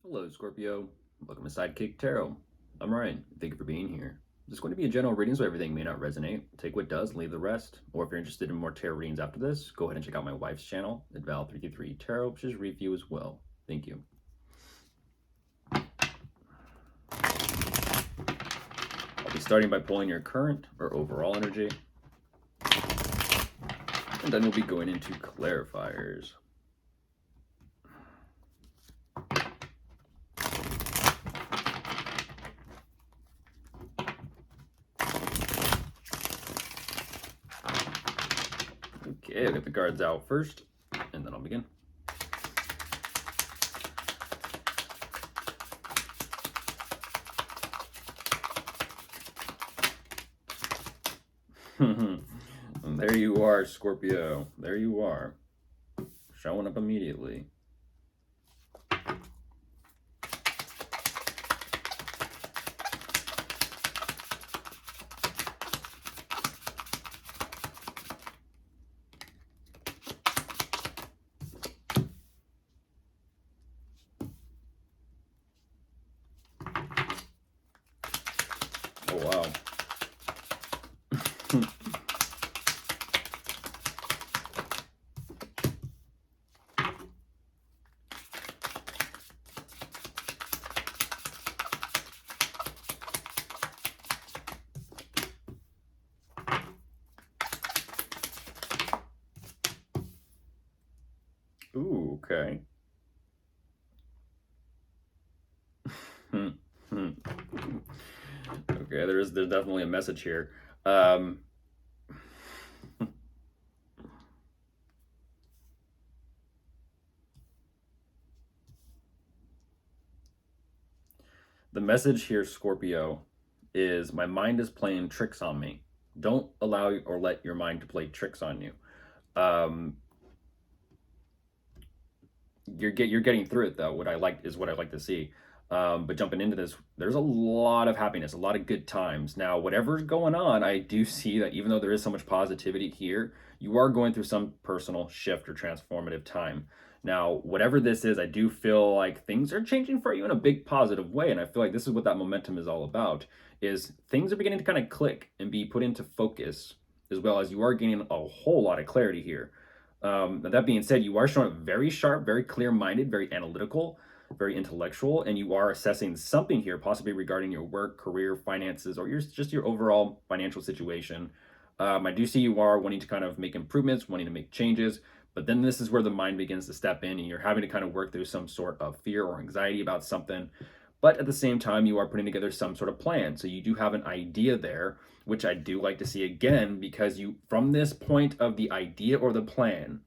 Hello, Scorpio. Welcome to Sidekick Tarot. I'm Ryan. Thank you for being here. This is going to be a general reading, so everything may not resonate. Take what does and leave the rest. Or if you're interested in more tarot readings after this, go ahead and check out my wife's channel at Val333 Tarot, which is review as well. Thank you. I'll be starting by pulling your current or overall energy, and then we'll be going into clarifiers. Okay, I'll get the cards out first, and then I'll begin. And there you are, Scorpio. There you are. Showing up immediately. Oh, wow. Ooh, okay. Okay, there's definitely a message here. The message here, Scorpio, is my mind is playing tricks on me. Don't allow or let your mind to play tricks on you. You're getting through it though. What I like to see. But jumping into this, there's a lot of happiness, a lot of good times. Now, whatever's going on, I do see that even though there is so much positivity here, you are going through some personal shift or transformative time. Now, whatever this is, I do feel like things are changing for you in a big positive way. And I feel like this is what that momentum is all about, is things are beginning to kind of click and be put into focus, as well as you are gaining a whole lot of clarity here. That being said, you are showing up very sharp, very clear-minded, very analytical, very intellectual, and you are assessing something here, possibly regarding your work, career, finances, or just your overall financial situation. I do see you are wanting to kind of make improvements, wanting to make changes, but then this is where the mind begins to step in, and you're having to kind of work through some sort of fear or anxiety about something. But at the same time, you are putting together some sort of plan. So you do have an idea there, which I do like to see again, because you, from this point of the idea or the plan,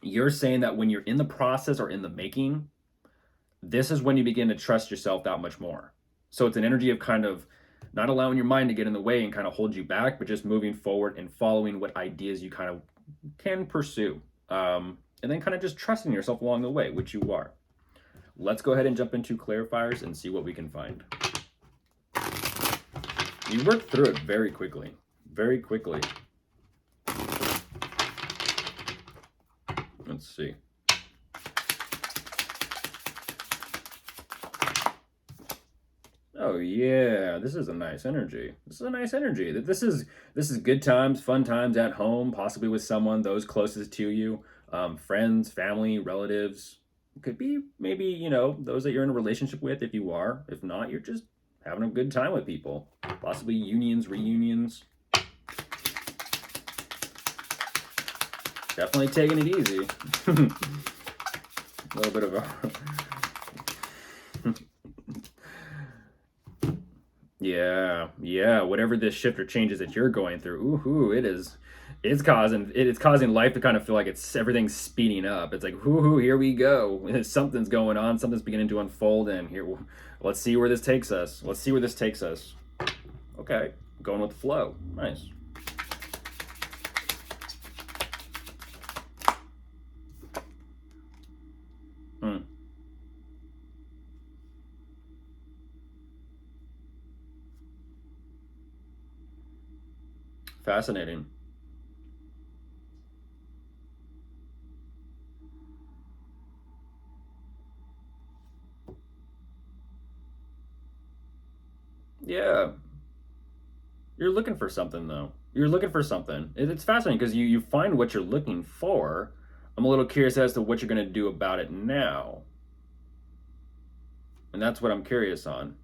you're saying that when you're in the process or in the making, this is when you begin to trust yourself that much more. So it's an energy of kind of not allowing your mind to get in the way and kind of hold you back, but just moving forward and following what ideas you kind of can pursue. And then kind of just trusting yourself along the way, which you are. Let's go ahead and jump into clarifiers and see what we can find. You worked through it very quickly. Very quickly. Let's see. Oh yeah, this is a nice energy. This is a nice energy. This is good times, fun times at home, possibly with someone, those closest to you, friends, family, relatives. Could be maybe, you know, those that you're in a relationship with if you are. If not, you're just having a good time with people. Possibly unions, reunions. Definitely taking it easy. A little bit of a yeah, whatever this shift or changes that you're going through, ooh, it's causing life to kind of feel like everything's speeding up. It's like, ooh, here we go. Something's going on, something's beginning to unfold, and here, let's see where this takes us. Let's see where this takes us. Okay, going with the flow. Nice. Fascinating. Yeah, you're looking for something though. You're looking for something. It's fascinating because you find what you're looking for. I'm a little curious as to what you're going to do about it now, and that's what I'm curious on.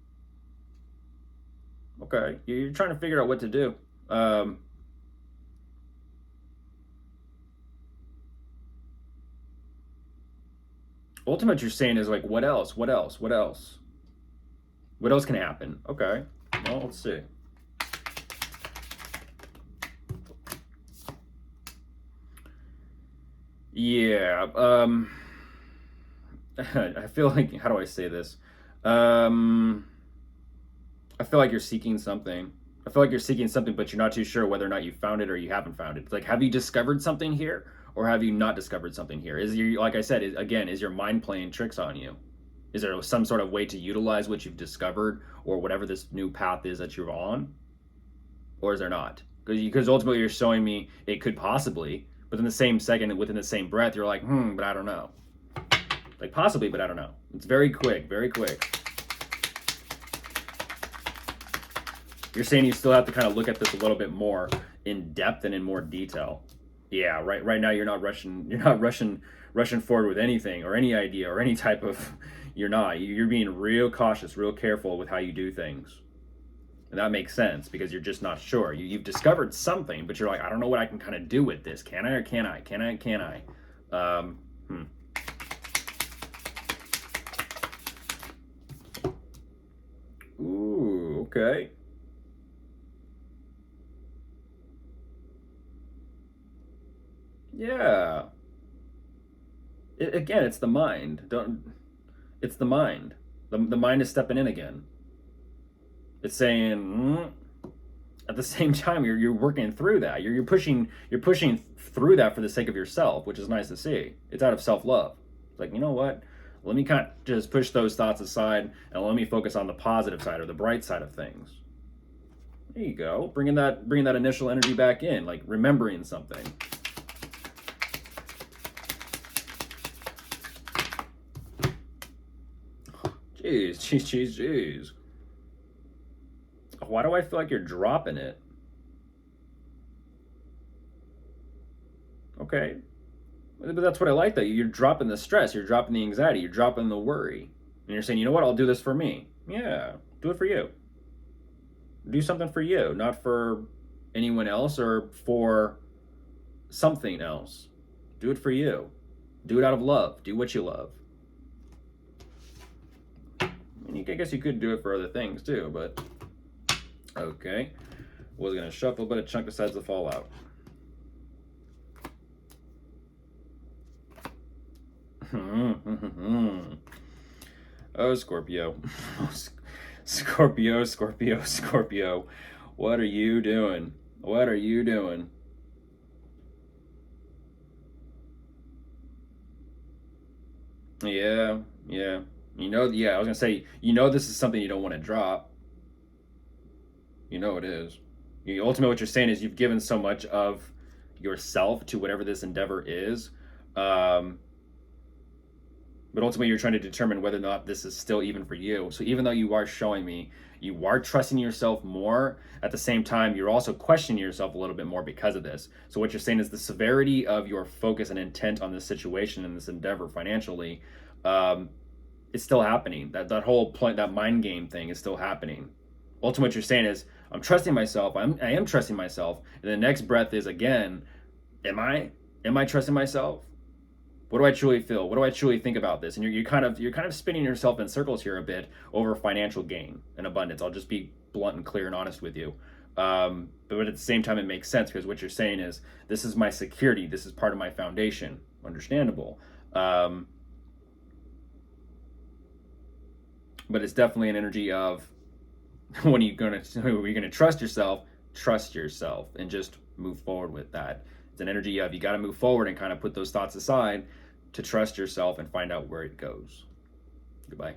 Okay, you're trying to figure out what to do. Um, Ultimate, you're saying is like, what else? What else? What else? What else can happen? Okay, well, let's see. Yeah. I feel like, how do I say this? Um, I feel like you're seeking something. I feel like you're seeking something, but you're not too sure whether or not you found it or you haven't found it. It's like, have you discovered something here, or have you not discovered something here? Is your, like I said, again, is your mind playing tricks on you? Is there some sort of way to utilize what you've discovered, or whatever this new path is that you're on, or is there not? Because ultimately you're showing me it could possibly, but in the same second, within the same breath, you're like, but I don't know. Like possibly, but I don't know. It's very quick, very quick. You're saying you still have to kind of look at this a little bit more in depth and in more detail. Yeah, right now you're not rushing forward with anything or any idea or any type of you're not. You're being real cautious, real careful with how you do things. And that makes sense because you're just not sure. You've discovered something, but you're like, I don't know what I can kind of do with this. Can I or can I? Can I? Can I? Um, hmm. Ooh, okay. Yeah. Again, it's the mind. Don't. It's the mind. The mind is stepping in again. It's saying, at the same time, you're working through that. You're pushing through that for the sake of yourself, which is nice to see. It's out of self love. It's like, you know what? Let me kind of just push those thoughts aside and let me focus on the positive side or the bright side of things. There you go. Bringing that initial energy back in, like remembering something. Jeez, jeez, jeez, jeez. Why do I feel like you're dropping it? Okay, but that's what I like. That you're dropping the stress, you're dropping the anxiety, you're dropping the worry, and you're saying, you know what? I'll do this for me. Yeah, do it for you. Do something for you, not for anyone else or for something else. Do it for you. Do it out of love. Do what you love. I guess you could do it for other things too, but okay. Was gonna shuffle, but a chunk decides to fall out. Oh, Scorpio. Scorpio, Scorpio, Scorpio. What are you doing? What are you doing? Yeah, yeah. Yeah, I was gonna say, this is something you don't want to drop. You know it is. Ultimately, what you're saying is you've given so much of yourself to whatever this endeavor is. Um, but ultimately, you're trying to determine whether or not this is still even for you. So even though you are showing me you are trusting yourself more, at the same time, you're also questioning yourself a little bit more because of this. So what you're saying is the severity of your focus and intent on this situation and this endeavor financially, um, is still happening. That whole point, that mind game thing is still happening. Ultimately, what you're saying is, I'm trusting myself. I am trusting myself. And the next breath is again, am I? Am I trusting myself? What do I truly feel? What do I truly think about this? And you're kind of spinning yourself in circles here a bit over financial gain and abundance. I'll just be blunt and clear and honest with you. But at the same time, it makes sense because what you're saying is this is my security. This is part of my foundation. Understandable. But it's definitely an energy of when you're gonna trust yourself and just move forward with that. It's an energy of you got to move forward and kind of put those thoughts aside to trust yourself and find out where it goes. Goodbye.